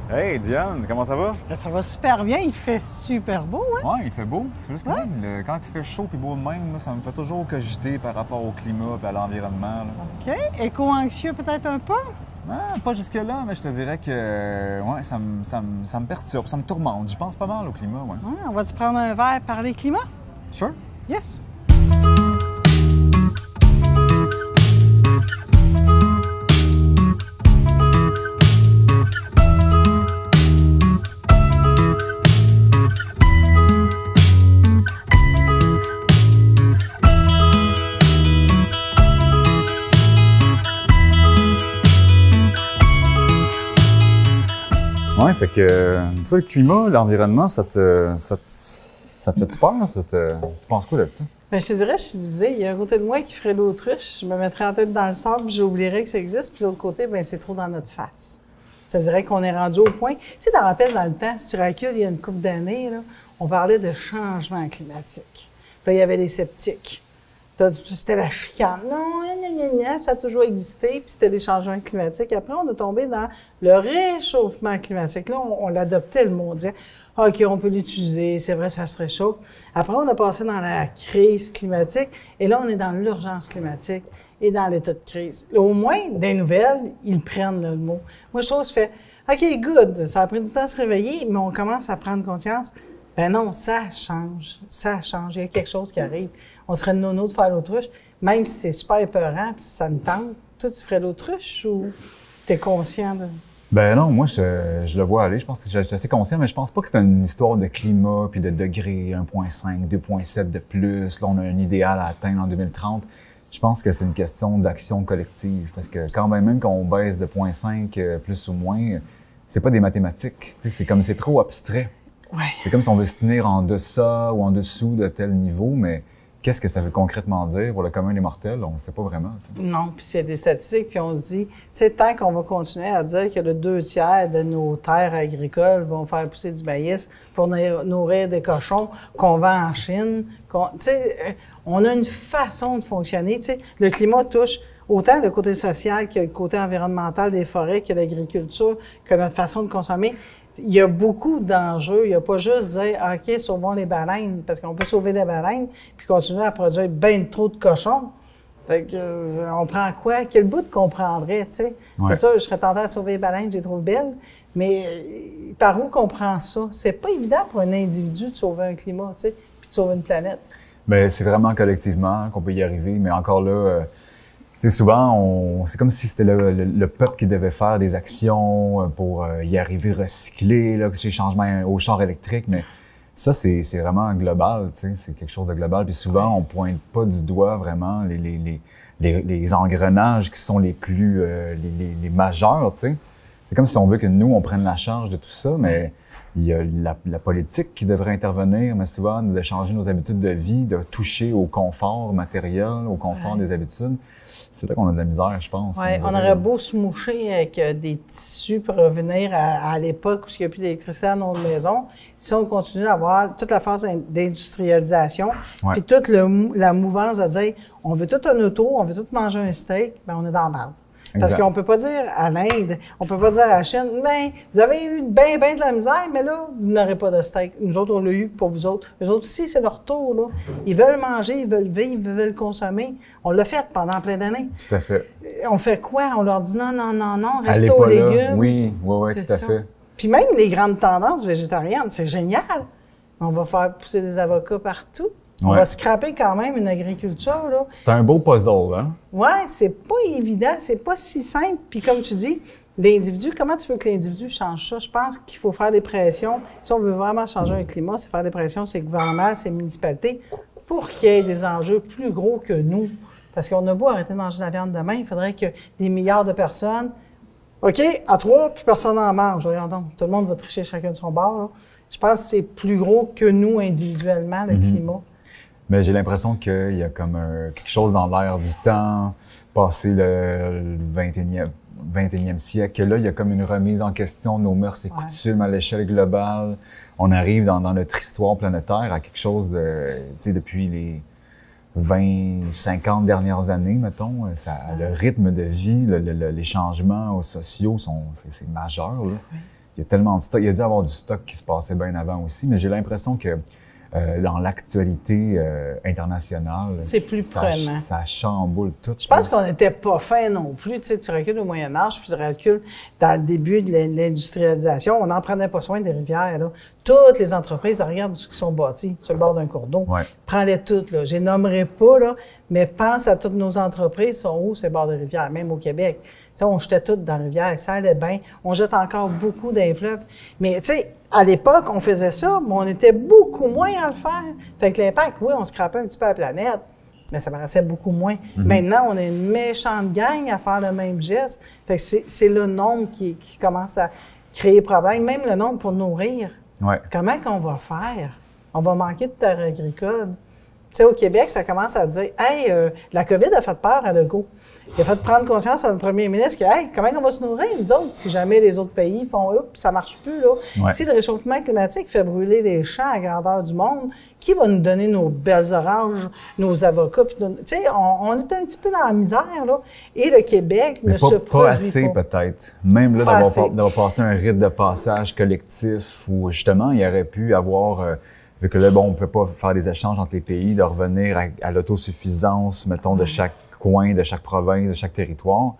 Hey Diane, comment ça va? Ben, ça va super bien, il fait super beau, hein? Ouais, il fait beau. C'est juste que Ouais. quand il fait chaud et beau de même, là, ça me fait toujours cogiter par rapport au climat et à l'environnement. Là. OK. Éco-anxieux peut-être un peu? Ah, pas jusque-là, mais je te dirais que ouais, ça me perturbe, ça me tourmente. J'y pense pas mal au climat, ouais. Ouais, on va-tu prendre un verre parler climat? Sure. Yes! Ouais, fait que toi, le climat, l'environnement, ça te fait-tu peur? Tu penses quoi là-dessus? Ben, je te dirais, je suis divisée. Il y a un côté de moi qui ferait l'autruche, je me mettrais en tête dans le sable, puis j'oublierais que ça existe. Puis l'autre côté, ben c'est trop dans notre face. Je te dirais qu'on est rendu au point. Tu sais, t'en rappelles dans le temps, si tu recules, il y a une couple d'années, là, on parlait de changement climatique. Puis là, il y avait des sceptiques. C'était la chicane. Non, ça a toujours existé, puis c'était des changements climatiques. Après, on a tombé dans le réchauffement climatique. Là, on l'adoptait, le mot. On disait, OK, on peut l'utiliser, c'est vrai, ça se réchauffe. Après, on a passé dans la crise climatique, et là, on est dans l'urgence climatique et dans l'état de crise. Là, au moins, des nouvelles, ils prennent le mot. Moi, je trouve que ça fait, OK, good, ça a pris du temps à se réveiller, mais on commence à prendre conscience. Ben non, ça change, il y a quelque chose qui arrive. On serait nono de faire l'autruche, même si c'est super épeurant, puis ça me tente. Toi, tu ferais l'autruche ou t'es conscient de... Ben non, moi, je le vois aller. Je pense que je suis assez conscient, mais je pense pas que c'est une histoire de climat puis de degrés 1,5, 2,7 de plus. Là, on a un idéal à atteindre en 2030. Je pense que c'est une question d'action collective. Parce que quand même qu'on baisse de 0,5 plus ou moins, c'est pas des mathématiques. Tu sais, c'est comme c'est trop abstrait. Ouais. C'est comme si on veut se tenir en deçà ou en dessous de tel niveau, mais qu'est-ce que ça veut concrètement dire pour le commun des mortels? On ne sait pas vraiment. Tu sais. Non, puis c'est des statistiques, puis on se dit, tu sais, tant qu'on va continuer à dire que le 2 tiers de nos terres agricoles vont faire pousser du maïs pour nourrir des cochons qu'on vend en Chine, tu sais, on a une façon de fonctionner. Tu sais, le climat touche autant le côté social que le côté environnemental des forêts, que l'agriculture, que notre façon de consommer. Il y a beaucoup d'enjeux. Il n'y a pas juste dire, OK, sauvons les baleines, parce qu'on peut sauver les baleines, puis continuer à produire bien trop de cochons. Fait que, on prend quoi? Quel bout qu'on prendrait, tu sais? Ouais. C'est sûr, je serais tentée à sauver les baleines, je les trouve belles, mais par où qu'on prend ça? C'est pas évident pour un individu de sauver un climat, tu sais, puis de sauver une planète. Ben, c'est vraiment collectivement qu'on peut y arriver, mais encore là, tu sais, souvent, c'est comme si c'était le peuple qui devait faire des actions pour y arriver recyclé, là, ces changements au char électrique, mais ça, c'est vraiment global, tu sais, c'est quelque chose de global. Puis souvent, on pointe pas du doigt vraiment les engrenages qui sont les plus, les majeurs, tu sais. C'est comme si on veut que nous, on prenne la charge de tout ça, mais il y a la politique qui devrait intervenir, mais souvent, de changer nos habitudes de vie, de toucher au confort matériel, au confort des habitudes. C'est là qu'on a de la misère, je pense. Oui, on aurait beau se moucher avec des tissus pour revenir à l'époque où il n'y a plus d'électricité dans nos maisons. Si on continue d'avoir toute la phase d'industrialisation, puis toute la mouvance de dire on veut tout un auto, on veut tout manger un steak, ben on est dans la merde. Parce qu'on peut pas dire à l'Inde, on peut pas dire à la Chine, ben, vous avez eu ben de la misère, mais là, vous n'aurez pas de steak. Nous autres, on l'a eu pour vous autres. Eux autres aussi, c'est leur tour, là. Ils veulent manger, ils veulent vivre, ils veulent consommer. On l'a fait pendant plein d'années. Tout à fait. On fait quoi? On leur dit non, restez aux légumes. Oui, tout à fait. Puis même les grandes tendances végétariennes, c'est génial. On va faire pousser des avocats partout. On va scraper quand même une agriculture, là. C'est un beau puzzle, hein? Ouais, c'est pas évident, c'est pas si simple. Puis comme tu dis, l'individu, comment tu veux que l'individu change ça? Je pense qu'il faut faire des pressions. Si on veut vraiment changer un climat, c'est faire des pressions sur les gouvernements, sur les municipalités, pour qu'il y ait des enjeux plus gros que nous. Parce qu'on a beau arrêter de manger de la viande demain, il faudrait que des milliards de personnes, OK, à 3, puis personne n'en mange. Regardons, tout le monde va tricher chacun de son bord, là. Je pense que c'est plus gros que nous individuellement, le climat. Mais j'ai l'impression qu'il y a comme quelque chose dans l'air du temps, passé le 21e siècle, que là, il y a comme une remise en question de nos mœurs et coutumes à l'échelle globale. On arrive dans notre histoire planétaire à quelque chose de, tu sais, depuis les 20, 50 dernières années, mettons, le rythme de vie, les changements sociaux c'est majeur, là. il y a tellement de stock. Il y a dû y avoir du stock qui se passait bien avant aussi, mais j'ai l'impression que dans l'actualité internationale, c'est plus prenant. Ça chamboule tout. Je pense qu'on n'était pas fin non plus. Tu sais, tu recules au Moyen-Âge, puis tu recules dans le début de l'industrialisation. On n'en prenait pas soin des rivières. Là. Toutes les entreprises, regarde où ils sont bâtis, sur le bord d'un cours d'eau. Ouais. Prends-les toutes. Là. Je les nommerai pas, là, mais pense à toutes nos entreprises sont où, ces bords de rivières, même au Québec. Tu sais, on jetait toutes dans la rivière, ça allait bien. On jette encore beaucoup dans les fleuves. Mais tu sais, à l'époque, on faisait ça, mais on était beaucoup moins à le faire. Fait que l'impact, oui, on scrapait un petit peu la planète, mais ça paraissait beaucoup moins. Maintenant, on est une méchante gang à faire le même geste. Fait que c'est le nombre qui commence à créer problème, même le nombre pour nourrir. Ouais. Comment qu'on va faire? On va manquer de terre agricole. Tu sais, au Québec, ça commence à dire « Hey, la COVID a fait peur à Legault. » Il a fait prendre conscience à notre premier ministre que « Hey, comment on va se nourrir, nous autres, si jamais les autres pays font « Oups, ça marche plus, là. Ouais. » Si le réchauffement climatique fait brûler les champs à grandeur du monde, qui va nous donner nos belles oranges, nos avocats? Tu sais, on est un petit peu dans la misère, là. Et le Québec ne se produit pas assez, peut-être. Même là, d'avoir passé un rite de passage collectif où, justement, il aurait pu avoir... vu que là, bon, on ne pouvait pas faire des échanges entre les pays, de revenir à l'autosuffisance, mettons, de chaque coin, de chaque province, de chaque territoire.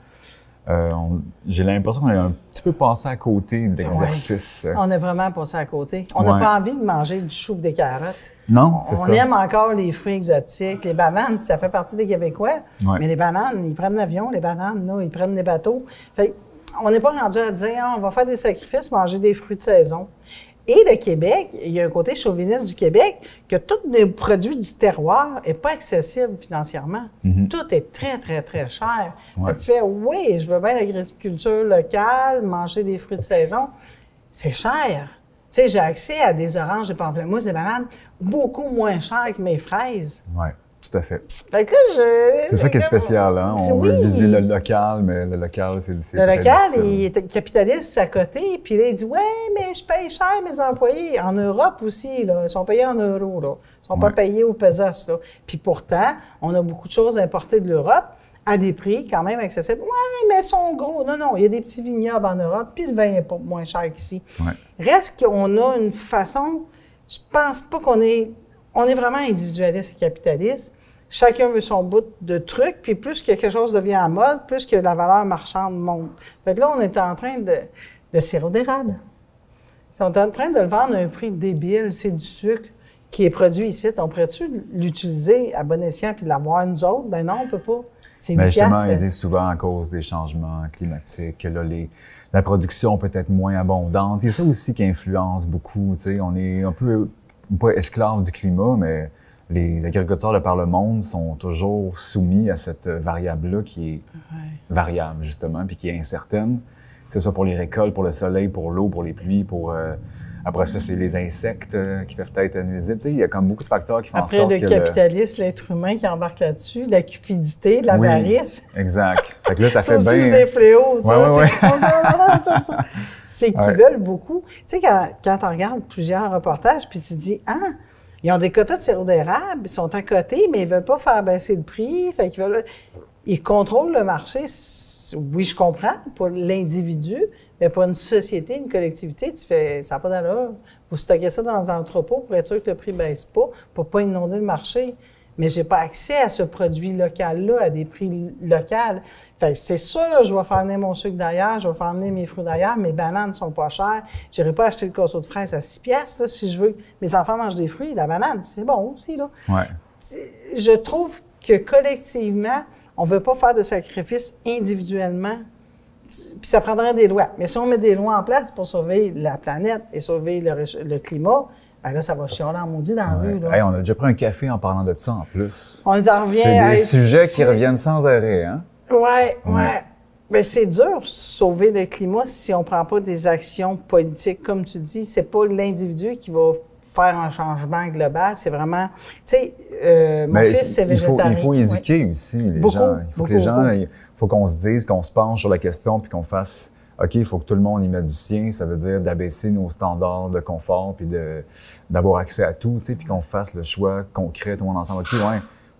J'ai l'impression qu'on est un petit peu passé à côté de l'exercice. Ouais. On est vraiment passé à côté. On n'a pas envie de manger du chou et des carottes. Non, c'est ça. On aime encore les fruits exotiques. Les bananes, ça fait partie des Québécois. Ouais. Mais les bananes, ils prennent l'avion. Les bananes, là, ils prennent des bateaux. Fait on n'est pas rendu à dire, on va faire des sacrifices, manger des fruits de saison. Et le Québec, il y a un côté chauviniste du Québec que tous les produits du terroir n'est pas accessible financièrement. Tout est très, très, très cher. Ouais. Tu fais, oui, je veux bien l'agriculture locale, manger des fruits de saison. C'est cher. Tu sais, j'ai accès à des oranges, des pamplemousses, des bananes beaucoup moins chères que mes fraises. Oui. Tout à fait. Fait que c'est ça qui est spécial, hein? On veut viser le local, mais le local, c'est le local, il est capitaliste à côté, puis là, il dit « Ouais, mais je paye cher mes employés. » En Europe aussi, là, ils sont payés en euros, là. Ils sont pas payés au pesos, là. Puis pourtant, on a beaucoup de choses importées de l'Europe à des prix quand même accessibles. « Ouais, mais ils sont gros. » Non, il y a des petits vignobles en Europe, puis le vin est pas moins cher qu'ici. Ouais. Reste qu'on a une façon, je pense pas qu'on est... On est vraiment individualiste et capitaliste. Chacun veut son bout de truc, puis plus que quelque chose devient à mode, plus que la valeur marchande monte. Fait que là, on est en train de sirop d'érable. On est en train de le vendre à un prix débile. C'est du sucre qui est produit ici. On pourrait-tu l'utiliser à bon escient puis l'avoir nous autres? Ben non, on peut pas. C'est mais justement, ils disent souvent à cause des changements climatiques que là, la production peut être moins abondante. Il y a ça aussi qui influence beaucoup. Tu sais, on est un peu... pas esclaves du climat, mais les agriculteurs de par le monde sont toujours soumis à cette variable-là qui est variable, justement, puis qui est incertaine. C'est ça pour les récoltes, pour le soleil, pour l'eau, pour les pluies, pour... après ça, c'est les insectes qui peuvent être nuisibles. Tu sais, il y a comme beaucoup de facteurs qui font en sorte que... Après, le capitalisme, l'être humain qui embarque là-dessus, la cupidité, l'avarice. Oui, exact. Fait que là, ça fait bien... aussi, c'est des fléaux, ça. Ouais. C'est qu'ils veulent beaucoup. Tu sais, quand on regarde plusieurs reportages, puis tu dis, ils ont des quotas de sirop d'érable, ils sont à côté, mais ils veulent pas faire baisser le prix. Fait qu'ils veulent... Ils contrôlent le marché. Oui, je comprends, pour l'individu, mais pour une société, une collectivité, tu fais, ça n'a pas d'allure. Vous stockez ça dans un entrepôt pour être sûr que le prix ne baisse pas, pour pas inonder le marché. Mais j'ai pas accès à ce produit local-là, à des prix locaux. Fait que c'est sûr, là, je vais faire venir mon sucre d'ailleurs, je vais faire venir mes fruits d'ailleurs, mes bananes sont pas chères. J'irai pas acheter le casseau de fraises à 6 piastres, là, si je veux que mes enfants mangent des fruits. La banane, c'est bon aussi, là. Ouais. Je trouve que collectivement, on veut pas faire de sacrifices individuellement. Puis ça prendrait des lois. Mais si on met des lois en place pour sauver la planète et sauver le climat, ben là, ça va chialer en maudit dans la rue. Là. Hey, on a déjà pris un café en parlant de ça, en plus. On en revient c'est des sujets qui reviennent sans arrêt, hein? Ouais. Ben c'est dur sauver le climat si on prend pas des actions politiques. Comme tu dis, c'est pas l'individu qui va faire un changement global. C'est vraiment... Tu sais, mon fils, c'est végétarien. Il faut éduquer aussi les gens. Il faut que les gens... Il faut qu'on se dise, qu'on se penche sur la question puis qu'on fasse... OK, il faut que tout le monde y mette du sien. Ça veut dire d'abaisser nos standards de confort puis d'avoir accès à tout, tu sais, puis qu'on fasse le choix concret, tout le monde ensemble. OK,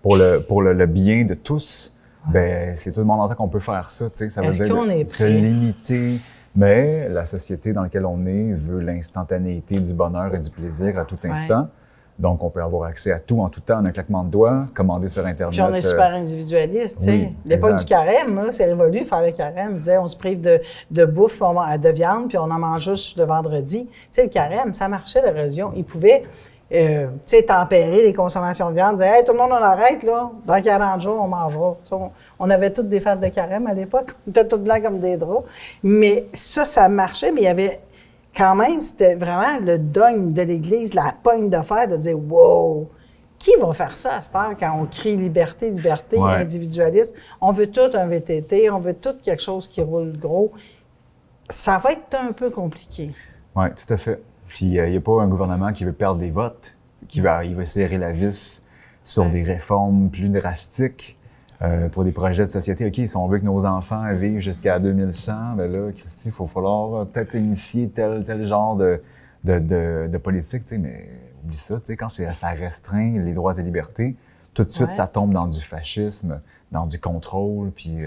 pour le bien de tous, ben c'est tout le monde ensemble qu'on peut faire ça, tu sais. Ça veut dire se limiter Mais la société dans laquelle on est veut l'instantanéité du bonheur et du plaisir à tout instant. Donc, on peut avoir accès à tout en tout temps en un claquement de doigts, commander sur Internet. Puis on est super individualiste, tu sais. Oui, L'époque du carême, là, c'est révolu faire le carême. Il disait, on se prive de bouffe, de viande, puis on en mange juste le vendredi. Tu sais, le carême, ça marchait, la religion. Ils pouvaient, tu sais, tempérer les consommations de viande. Ils disaient, hey, tout le monde, on arrête, là. Dans 40 jours, on mangera. Tu sais, on avait toutes des faces de carême à l'époque. On était toutes blancs comme des draps. Mais ça marchait, mais il y avait... Quand même, c'était vraiment le dogme de l'Église, la pogne de fer, de dire « Wow! Qui va faire ça à cette heure quand on crie liberté, liberté, individualiste? On veut tout un VTT, on veut tout quelque chose qui roule gros. » Ça va être un peu compliqué. Oui, tout à fait. Puis, il n'y a pas un gouvernement qui veut perdre des votes, il va serrer la vis sur des réformes plus drastiques. Pour des projets de société, OK, si on veut que nos enfants vivent jusqu'à 2100, ben là, Christy, il faut falloir peut-être initier tel genre de politique, tu sais, mais oublie ça, tu sais, quand ça restreint les droits et libertés, tout de suite, ça tombe dans du fascisme, dans du contrôle, puis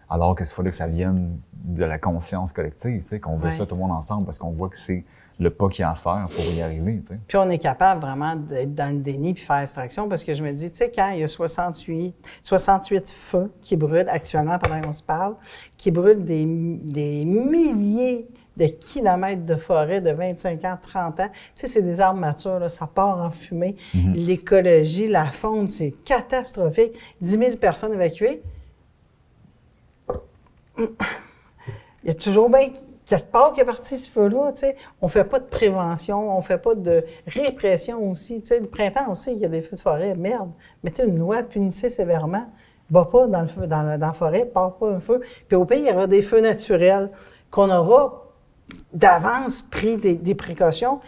alors qu'il fallait que ça vienne de la conscience collective, tu sais, qu'on veut ça tout le monde ensemble, parce qu'on voit que c'est le pas qu'il y a à faire pour y arriver, tu sais. Puis on est capable vraiment d'être dans le déni puis faire abstraction, parce que je me dis, tu sais, quand il y a 68 feux qui brûlent actuellement pendant qu'on se parle, qui brûlent des milliers de kilomètres de forêt de 25 ans, 30 ans. Tu sais, c'est des arbres matures, là, ça part en fumée. L'écologie, la faune, c'est catastrophique. 10 000 personnes évacuées. Il y a toujours bien quelque part qui est parti ce feu-là, tu sais. On fait pas de prévention, on fait pas de répression aussi, tu sais. Le printemps aussi, il y a des feux de forêt, merde. Mettez une loi, punissez sévèrement. Va pas dans le feu, dans la forêt, part pas un feu. Puis au pays, il y aura des feux naturels qu'on aura d'avance pris des précautions.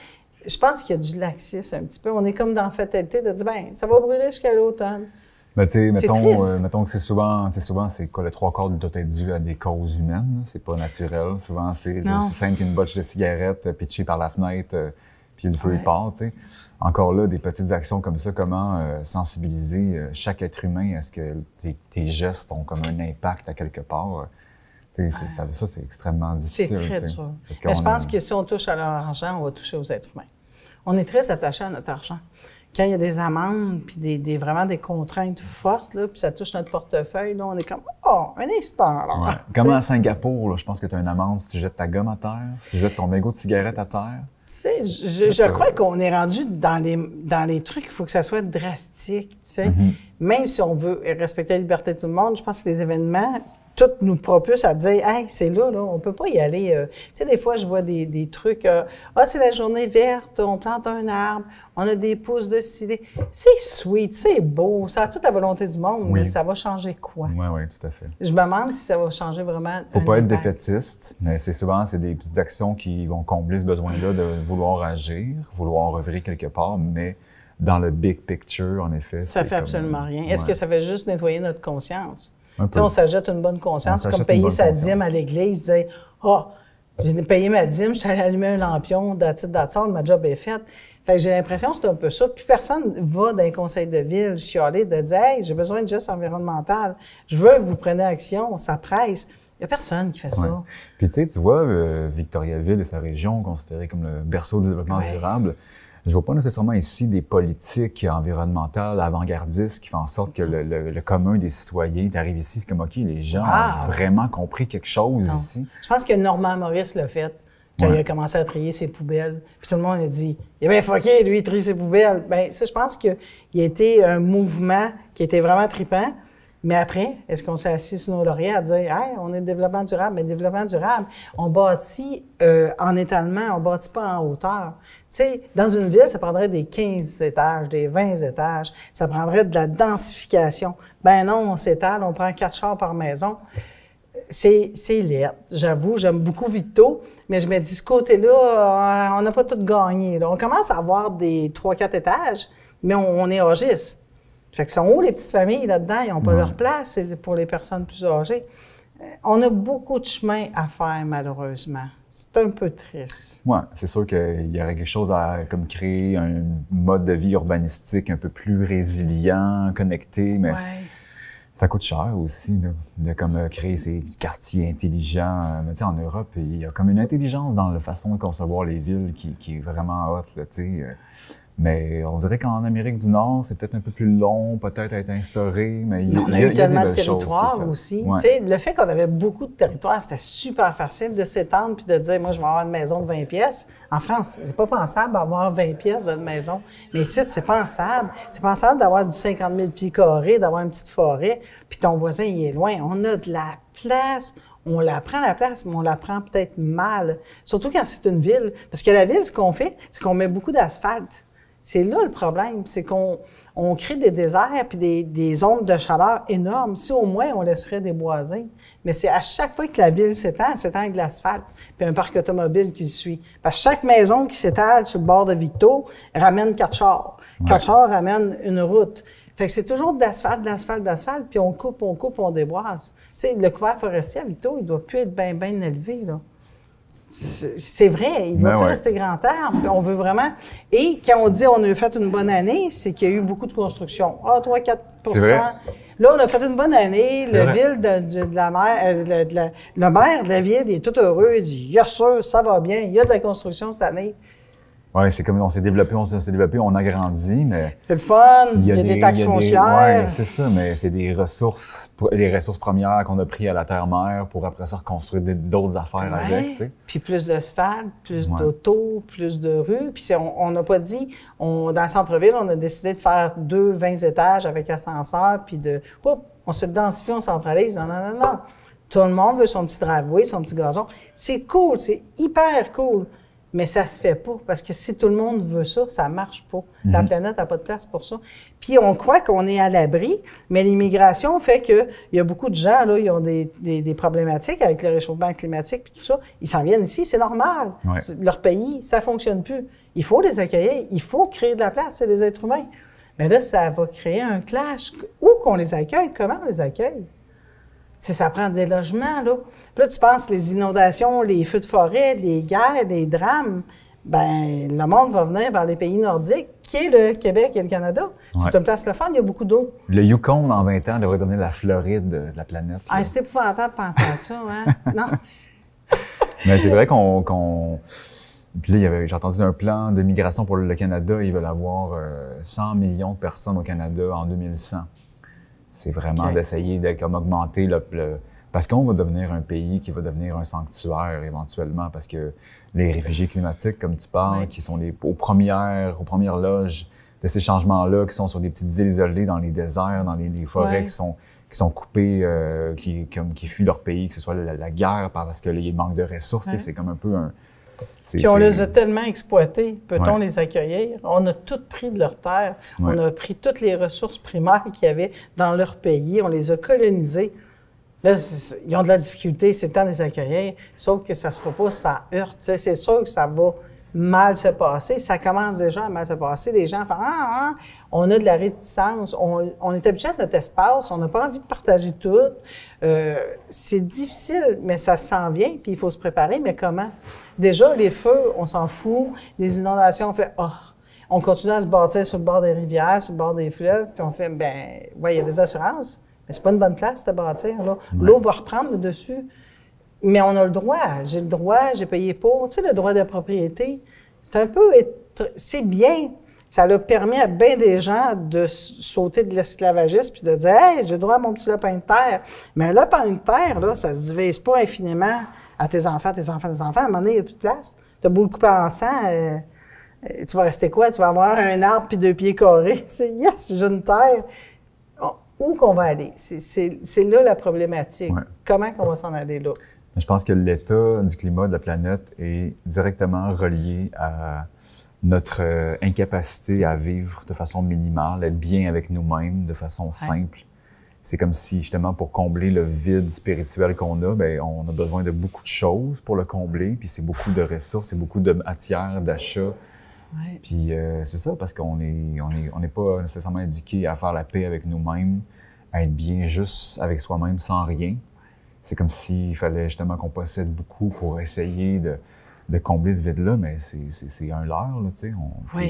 Je pense qu'il y a du laxisme un petit peu. On est comme dans la fatalité de dire, ben, ça va brûler jusqu'à l'automne. Mais tu sais, mettons que c'est souvent, c'est quoi, le 3/4 doit être dû à des causes humaines, là. C'est pas naturel. Souvent, c'est aussi simple qu'une botche de cigarette pitchée par la fenêtre, puis le feu il part, tu sais. Encore là, des petites actions comme ça, comment sensibiliser chaque être humain à ce que tes gestes ont comme un impact à quelque part. Ça, c'est extrêmement difficile. C'est très dur. Mais je pense que si on touche à leur argent, on va toucher aux êtres humains. On est très attachés à notre argent. Quand il y a des amendes, puis vraiment des contraintes fortes, là, puis ça touche notre portefeuille, là, on est comme « Oh, un instant! » ouais. Comme à Singapour, là, je pense que tu as une amende si tu jettes ta gomme à terre, si tu jettes ton mégot de cigarette à terre. Tu sais, je crois qu'on est rendu dans les trucs, il faut que ça soit drastique, tu sais. Même si on veut respecter la liberté de tout le monde, je pense que les événements... Tout nous propulse à dire, hey, c'est là, on peut pas y aller. Tu sais, des fois, je vois des trucs, c'est la journée verte, on plante un arbre, on a des pousses de cidre. C'est sweet, c'est beau, ça a toute la volonté du monde, mais ça va changer quoi? Oui, tout à fait. Je me demande si ça va changer vraiment. Faut pas être défaitiste, mais c'est des petites actions qui vont combler ce besoin-là de vouloir agir, vouloir œuvrer quelque part, mais dans le big picture, en effet. Ça fait absolument rien. Est-ce que ça fait juste nettoyer notre conscience? On s'achète une bonne conscience, comme payer sa dîme à l'église, dire j'ai payé ma dîme, je suis allé allumer un lampion, ma job est faite. Fait que j'ai l'impression que c'est un peu ça. Puis personne va dans les conseils de ville chialer de dire hey, j'ai besoin de gestes environnemental, je veux que vous preniez action, ça presse. Il y a personne qui fait ça. Puis tu vois, Victoriaville et sa région, considérée comme le berceau du développement durable, je vois pas nécessairement ici des politiques environnementales avant-gardistes qui font en sorte que le commun des citoyens, t'arrives ici, c'est comme, OK, les gens ont vraiment compris quelque chose ici. Je pense que Normand Maurice l'a fait quand il a commencé à trier ses poubelles. Puis tout le monde a dit, il est bien fucké, lui, il trie ses poubelles. Ben ça, je pense qu'il a été un mouvement qui était vraiment trippant. Mais après, est-ce qu'on s'est assis sur nos lauriers à dire, hey, on est le développement durable? Mais le développement durable, on bâtit en étalement, on bâtit pas en hauteur. Tu sais, dans une ville, ça prendrait des 15 étages, des 20 étages. Ça prendrait de la densification. Ben non, on s'étale, on prend 4 chars par maison. C'est laid. J'avoue, j'aime beaucoup Vito, mais je me dis, ce côté-là, on n'a pas tout gagné, là. On commence à avoir des 3-4 étages, mais on est âgiste. Fait que sont où les petites familles là-dedans? Ils n'ont pas leur place, c'est pour les personnes plus âgées. On a beaucoup de chemin à faire, malheureusement. C'est un peu triste. Oui, c'est sûr qu'il y aurait quelque chose à comme créer un mode de vie urbanistique un peu plus résilient, connecté, mais Ça coûte cher aussi, là, de comme créer ces quartiers intelligents. Mais tu sais, en Europe, il y a comme une intelligence dans la façon de concevoir les villes qui est vraiment haute, là, tu sais. Mais on dirait qu'en Amérique du Nord, c'est peut-être un peu plus long, peut-être à être instauré, mais on a eu tellement de des territoires aussi. Ouais. Tu sais, le fait qu'on avait beaucoup de territoires, c'était super facile de s'étendre puis de dire, moi, je vais avoir une maison de 20 pièces. En France, c'est pas pensable d'avoir 20 pièces dans une maison. Mais ici, c'est pensable. C'est pensable d'avoir du 50 000 pieds carrés, d'avoir une petite forêt, puis ton voisin, il est loin. On a de la place. On la prend la place, mais on la prend peut-être mal. Surtout quand c'est une ville. Parce que la ville, ce qu'on fait, c'est qu'on met beaucoup d'asphalte. C'est là le problème, c'est qu'on crée des déserts puis des zones de chaleur énormes. Si au moins on laisserait déboiser. Mais c'est à chaque fois que la ville s'étend avec de l'asphalte puis un parc automobile qui suit. Parce que chaque maison qui s'étale sur le bord de Victo ramène 4 chars. 4 chars ramènent une route. Fait que c'est toujours de l'asphalte, puis on coupe, on déboise. Tu sais, le couvert forestier à Victo, il doit plus être bien élevé, là. C'est vrai, il ne doit pas rester grand terme. On veut vraiment... Et quand on dit on a fait une bonne année, c'est qu'il y a eu beaucoup de construction. 3-4 Là, on a fait une bonne année. Le ville de la mer, le maire de la ville, il est tout heureux. Il dit, yes, sûr, ça va bien. Il y a de la construction cette année. Oui, c'est comme on s'est développé, on a grandi, mais... C'est le fun, il y a des taxes foncières. Oui, c'est ça, mais c'est des ressources, les ressources premières qu'on a prises à la terre-mère pour après ça reconstruire d'autres affaires avec, tu sais. Puis plus d'asphalte, plus d'autos, plus de rues. Puis on n'a pas dit, dans le centre-ville, on a décidé de faire 20 étages avec ascenseur, puis on se densifie, on centralise. Non. Tout le monde veut son petit driveway, son petit gazon. C'est cool, c'est hyper cool. Mais ça se fait pas, parce que si tout le monde veut ça, ça marche pas. La planète n'a pas de place pour ça. Puis on croit qu'on est à l'abri, mais l'immigration fait que il y a beaucoup de gens, là, ils ont des problématiques avec le réchauffement climatique puis tout ça. Ils s'en viennent ici, c'est normal. Ouais. Leur pays, ça fonctionne plus. Il faut les accueillir, il faut créer de la place, c'est des êtres humains. Mais là, ça va créer un clash. Où qu'on les accueille, comment on les accueille? Si ça prend des logements, là. Puis là, tu penses les inondations, les feux de forêt, les guerres, les drames, ben le monde va venir vers les pays nordiques, qui est le Québec et le Canada. Ouais. C'est une place le fun, il y a beaucoup d'eau. Le Yukon, dans 20 ans, devrait devenir la Floride de la planète. Ah, c'est épouvantable de penser à ça, hein? Non. Mais c'est vrai qu'on... Puis là, j'ai entendu un plan de migration pour le Canada. Ils veulent avoir 100 millions de personnes au Canada en 2100. C'est vraiment d'essayer de comme augmenter parce qu'on va devenir un pays qui va devenir un sanctuaire éventuellement, parce que les réfugiés climatiques, comme tu parles, qui sont aux premières loges de ces changements-là, qui sont sur des petites îles isolées dans les déserts, dans les forêts qui sont coupées, qui fuient leur pays, que ce soit la guerre parce qu'il manque de ressources, c'est comme un peu un... Puis on les a tellement exploités, peut-on les accueillir? On a tout pris de leur terre, on a pris toutes les ressources primaires qu'il y avait dans leur pays, on les a colonisés. Là, ils ont de la difficulté, c'est le temps de les accueillir, sauf que ça se fera pas, ça heurte. T'sais, c'est sûr que ça va mal se passer, ça commence déjà à mal se passer. Les gens font on a de la réticence, on est habitué à notre espace, on n'a pas envie de partager tout. C'est difficile, mais ça s'en vient, puis il faut se préparer, mais comment? Déjà, les feux, on s'en fout. Les inondations, on fait on continue à se bâtir sur le bord des rivières, sur le bord des fleuves, puis on fait, il y a des assurances, mais c'est pas une bonne place de bâtir, là. L'eau va reprendre le dessus. Mais on a le droit. J'ai le droit, j'ai payé pour. Tu sais, le droit de propriété, c'est un peu... C'est bien. Ça a permis à bien des gens de sauter de l'esclavagisme puis de dire « Hey, j'ai le droit à mon petit lopin de terre. » Mais un lopin de terre, là, ça se divise pas infiniment à tes enfants. À un moment donné, il n'y a plus de place. Tu as beau le couper en 100, tu vas rester quoi? Tu vas avoir un arbre puis 2 pieds carrés. C'est « Yes, j'ai une terre. » Où qu'on va aller? C'est là la problématique. Ouais. Comment qu'on va s'en aller là? Je pense que l'état du climat de la planète est directement relié à notre incapacité à vivre de façon minimale, être bien avec nous-mêmes de façon simple. C'est comme si, justement, pour combler le vide spirituel qu'on a, on a besoin de beaucoup de choses pour le combler, puis c'est beaucoup de ressources, c'est beaucoup de matières, d'achats. Ouais. Puis c'est ça, parce qu'on n'est pas nécessairement éduqué à faire la paix avec nous-mêmes, à être bien juste avec soi-même sans rien. C'est comme s'il fallait justement qu'on possède beaucoup pour essayer de combler ce vide-là, mais c'est un leurre, là, tu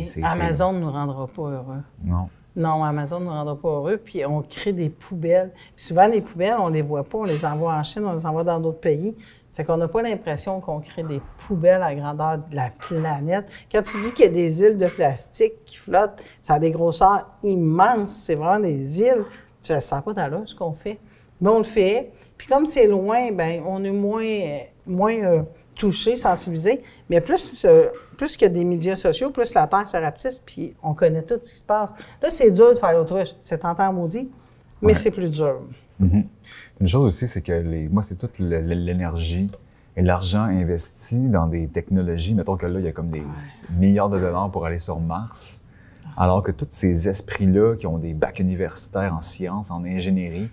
sais. Amazon ne nous rendra pas heureux. Non. Non, Amazon ne nous rendra pas heureux. Puis on crée des poubelles. Puis souvent, les poubelles, on les voit pas. On les envoie en Chine, on les envoie dans d'autres pays. Fait qu'on n'a pas l'impression qu'on crée des poubelles à grandeur de la planète. Quand tu dis qu'il y a des îles de plastique qui flottent, ça a des grosseurs immenses. C'est vraiment des îles. Ça ne sert pas d'allure, ce qu'on fait. Mais on le fait. Puis comme c'est loin, ben on est moins touché, sensibilisé. Mais plus qu'il y a des médias sociaux, plus la Terre se rapetisse, puis on connaît tout ce qui se passe. Là, c'est dur de faire l'autruche. C'est tentant maudit, mais c'est plus dur. Mm-hmm. Une chose aussi, c'est que moi, c'est toute l'énergie et l'argent investi dans des technologies. Mettons que là, il y a comme des milliards de dollars pour aller sur Mars. Alors que tous ces esprits-là qui ont des bacs universitaires en sciences, en ingénierie,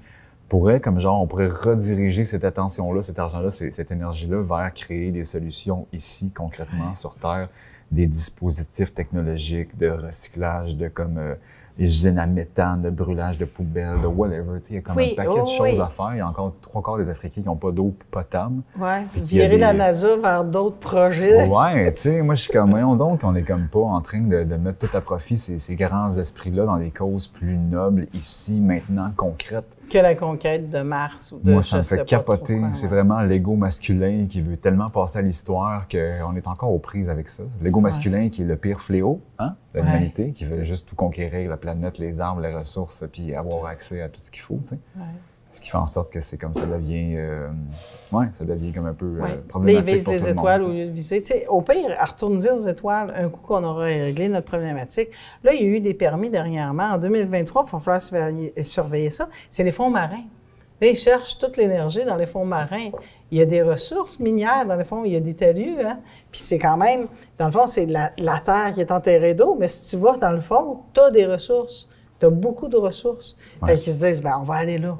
on pourrait rediriger cette attention-là, cet argent-là, cette énergie-là vers créer des solutions ici, concrètement, sur Terre, des dispositifs technologiques de recyclage, les usines à méthane, de brûlage de poubelles, de whatever. Il y a comme un paquet de choses à faire. Il y a encore 3/4 des Africains qui n'ont pas d'eau potable. Oui, virer la NASA vers d'autres projets. Ouais, tu sais, moi, je suis comme, voyons donc, on n'est comme pas en train de mettre tout à profit ces grands esprits-là dans des causes plus nobles, ici, maintenant, concrètes. Que la conquête de Mars ou de moi, ça me fait capoter. C'est vraiment l'ego masculin qui veut tellement passer à l'histoire qu'on est encore aux prises avec ça. L'ego masculin qui est le pire fléau de l'humanité, qui veut juste tout conquérir, la planète, les arbres, les ressources, puis avoir accès à tout ce qu'il faut, tu sais. Ce qui fait en sorte que c'est comme ça devient comme un peu problématique. Ils visent les étoiles au lieu de viser. Tu sais, au pire, retourner aux étoiles un coup qu'on aura réglé notre problématique. Là, il y a eu des permis dernièrement. En 2023, il va falloir surveiller ça. C'est les fonds marins. Là, ils cherchent toute l'énergie dans les fonds marins. Il y a des ressources minières dans les fonds. Il y a des talus, hein. Puis c'est quand même, dans le fond, c'est la terre qui est enterrée d'eau. Mais si tu vas dans le fond, tu as des ressources. Tu as beaucoup de ressources. Fait qu'ils se disent, on va aller là.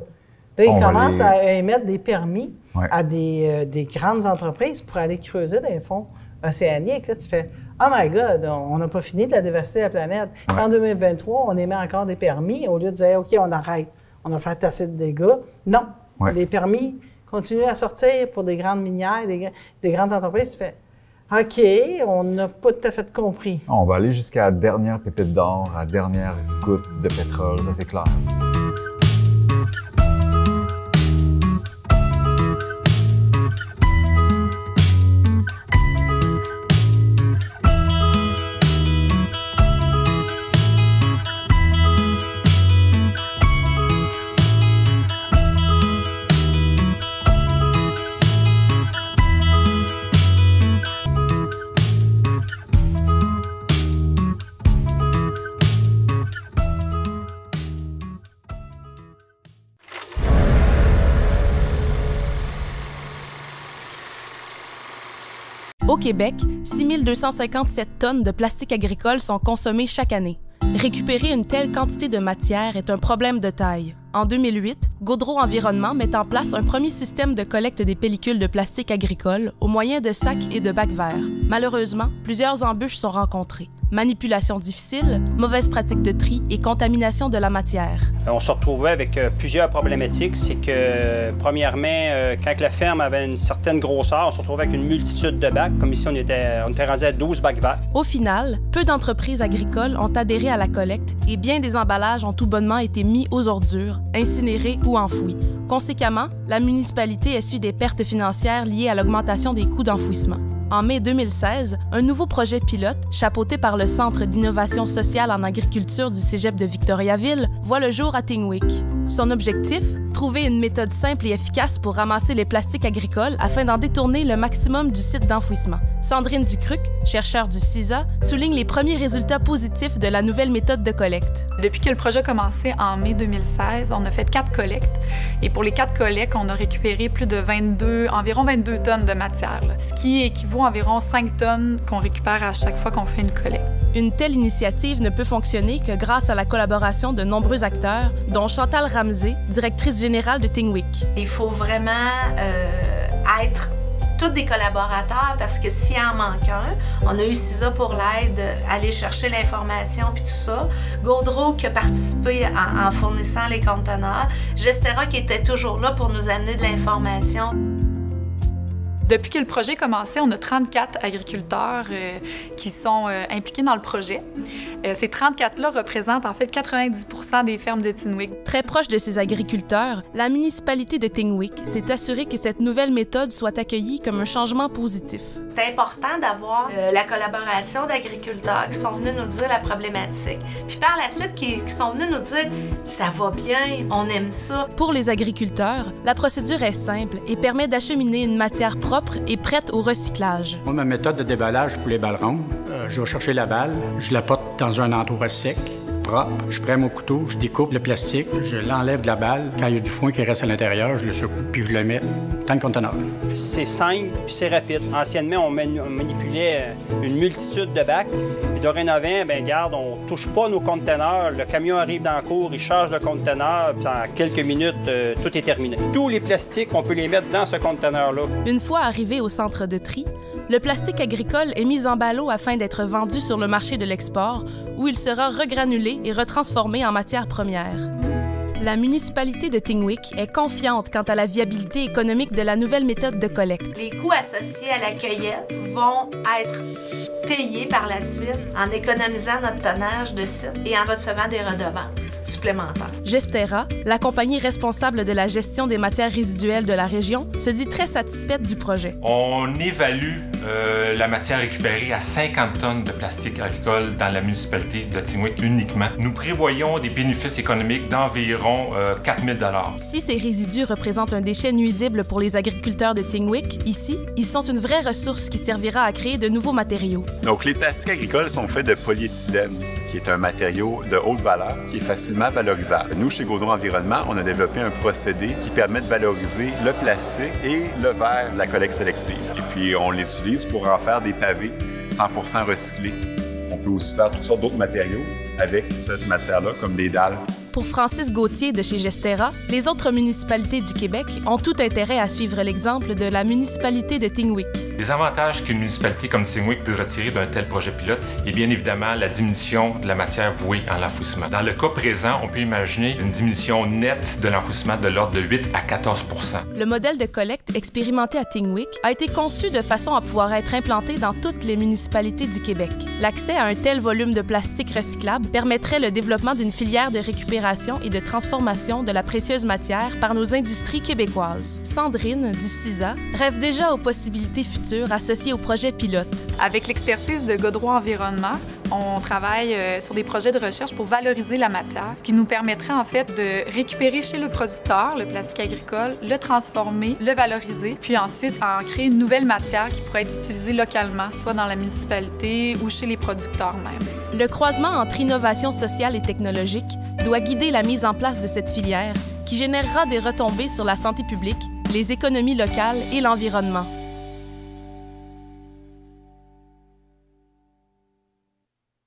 Là, ils commencent à émettre des permis à des grandes entreprises pour aller creuser dans les fonds océaniques. Là, tu fais « Oh my God, on n'a pas fini de la dévaster la planète. Si en 2023, on émet encore des permis au lieu de dire « OK, on arrête, on a fait assez de dégâts. » Non, les permis continuent à sortir pour des grandes minières, des grandes entreprises. Tu fais « OK, on n'a pas tout à fait compris. » On va aller jusqu'à la dernière pépite d'or, à la dernière goutte de pétrole, ça c'est clair. Au Québec, 6 257 tonnes de plastique agricole sont consommées chaque année. Récupérer une telle quantité de matière est un problème de taille. En 2008, Gaudreau Environnement met en place un premier système de collecte des pellicules de plastique agricole au moyen de sacs et de bacs verts. Malheureusement, plusieurs embûches sont rencontrées. Manipulation difficile, mauvaise pratique de tri et contamination de la matière. On se retrouvait avec plusieurs problématiques. C'est que, premièrement, quand la ferme avait une certaine grosseur, on se retrouvait avec une multitude de bacs. Comme ici, on était rendu à 12 bacs verts. Au final, peu d'entreprises agricoles ont adhéré à la collecte et bien des emballages ont tout bonnement été mis aux ordures, incinérés ou enfouis. Conséquemment, la municipalité a su des pertes financières liées à l'augmentation des coûts d'enfouissement. En mai 2016, un nouveau projet pilote, chapeauté par le Centre d'innovation sociale en agriculture du Cégep de Victoriaville, voit le jour à Tingwick. Son objectif? Trouver une méthode simple et efficace pour ramasser les plastiques agricoles afin d'en détourner le maximum du site d'enfouissement. Sandrine Ducruc, chercheure du CISA, souligne les premiers résultats positifs de la nouvelle méthode de collecte. Depuis que le projet a commencé en mai 2016, on a fait 4 collectes. Et pour les 4 collectes, on a récupéré plus de environ 22 tonnes de matière, ce qui équivaut à environ 5 tonnes qu'on récupère à chaque fois qu'on fait une collecte. Une telle initiative ne peut fonctionner que grâce à la collaboration de nombreux acteurs, dont Chantal Ramsey, directrice générale de Tingwick. Il faut vraiment être tous des collaborateurs parce que s'il en manque un, on a eu CISA pour l'aide, aller chercher l'information puis tout ça. Gaudreau qui a participé en fournissant les conteneurs. Gestera qui était toujours là pour nous amener de l'information. Depuis que le projet a commencé, on a 34 agriculteurs qui sont impliqués dans le projet. Ces 34-là représentent en fait 90% des fermes de Tinwik. Très proche de ces agriculteurs, la municipalité de Tinwik s'est assurée que cette nouvelle méthode soit accueillie comme un changement positif. C'est important d'avoir la collaboration d'agriculteurs qui sont venus nous dire la problématique. Puis par la suite, qui sont venus nous dire « ça va bien, on aime ça ». Pour les agriculteurs, la procédure est simple et permet d'acheminer une matière propre et prête au recyclage. Moi, ma méthode de déballage pour les balles rondes, je vais chercher la balle, je la porte dans un entourage sec, propre, je prends mon couteau, je découpe le plastique, je l'enlève de la balle. Quand il y a du foin qui reste à l'intérieur, je le secoue puis je le mets dans le conteneur. C'est simple puis c'est rapide. Anciennement, on manipulait une multitude de bacs. Puis dorénavant, bien, regarde, on touche pas nos conteneurs. Le camion arrive dans la cour, il charge le conteneur, puis en quelques minutes, tout est terminé. Tous les plastiques, on peut les mettre dans ce conteneur-là. Une fois arrivé au centre de tri, le plastique agricole est mis en ballot afin d'être vendu sur le marché de l'export, où il sera regranulé et retransformé en matière première. La municipalité de Tinwik est confiante quant à la viabilité économique de la nouvelle méthode de collecte. Les coûts associés à la cueillette vont être payés par la suite en économisant notre tonnage de site et en recevant des redevances supplémentaires. Gestera, la compagnie responsable de la gestion des matières résiduelles de la région, se dit très satisfaite du projet. On évalue la matière récupérée à 50 tonnes de plastique agricole dans la municipalité de Tinwik uniquement. Nous prévoyons des bénéfices économiques d'environ 4 000 $. Si ces résidus représentent un déchet nuisible pour les agriculteurs de Tinwik, ici, ils sont une vraie ressource qui servira à créer de nouveaux matériaux. Donc, les plastiques agricoles sont faits de polyéthylène, qui est un matériau de haute valeur qui est facilement valorisable. Nous, chez Gaudreau Environnement, on a développé un procédé qui permet de valoriser le plastique et le verre de la collecte sélective. Et puis, on les utilise pour en faire des pavés 100% recyclés. On peut aussi faire toutes sortes d'autres matériaux avec cette matière-là, comme des dalles. Pour Francis Gauthier de chez Gestera, les autres municipalités du Québec ont tout intérêt à suivre l'exemple de la municipalité de Tinwik. Les avantages qu'une municipalité comme Tinwik peut retirer d'un tel projet pilote est bien évidemment la diminution de la matière vouée en l'enfouissement. Dans le cas présent, on peut imaginer une diminution nette de l'enfouissement de l'ordre de 8 à 14 %. Le modèle de collecte expérimenté à Tinwik a été conçu de façon à pouvoir être implanté dans toutes les municipalités du Québec. L'accès à un tel volume de plastique recyclable permettrait le développement d'une filière de récupération et de transformation de la précieuse matière par nos industries québécoises. Sandrine, du CISA, rêve déjà aux possibilités futures associées au projet pilote. Avec l'expertise de Gaudreau Environnement, on travaille sur des projets de recherche pour valoriser la matière, ce qui nous permettrait en fait de récupérer chez le producteur le plastique agricole, le transformer, le valoriser, puis ensuite en créer une nouvelle matière qui pourrait être utilisée localement, soit dans la municipalité ou chez les producteurs même. Le croisement entre innovation sociale et technologique doit guider la mise en place de cette filière qui générera des retombées sur la santé publique, les économies locales et l'environnement.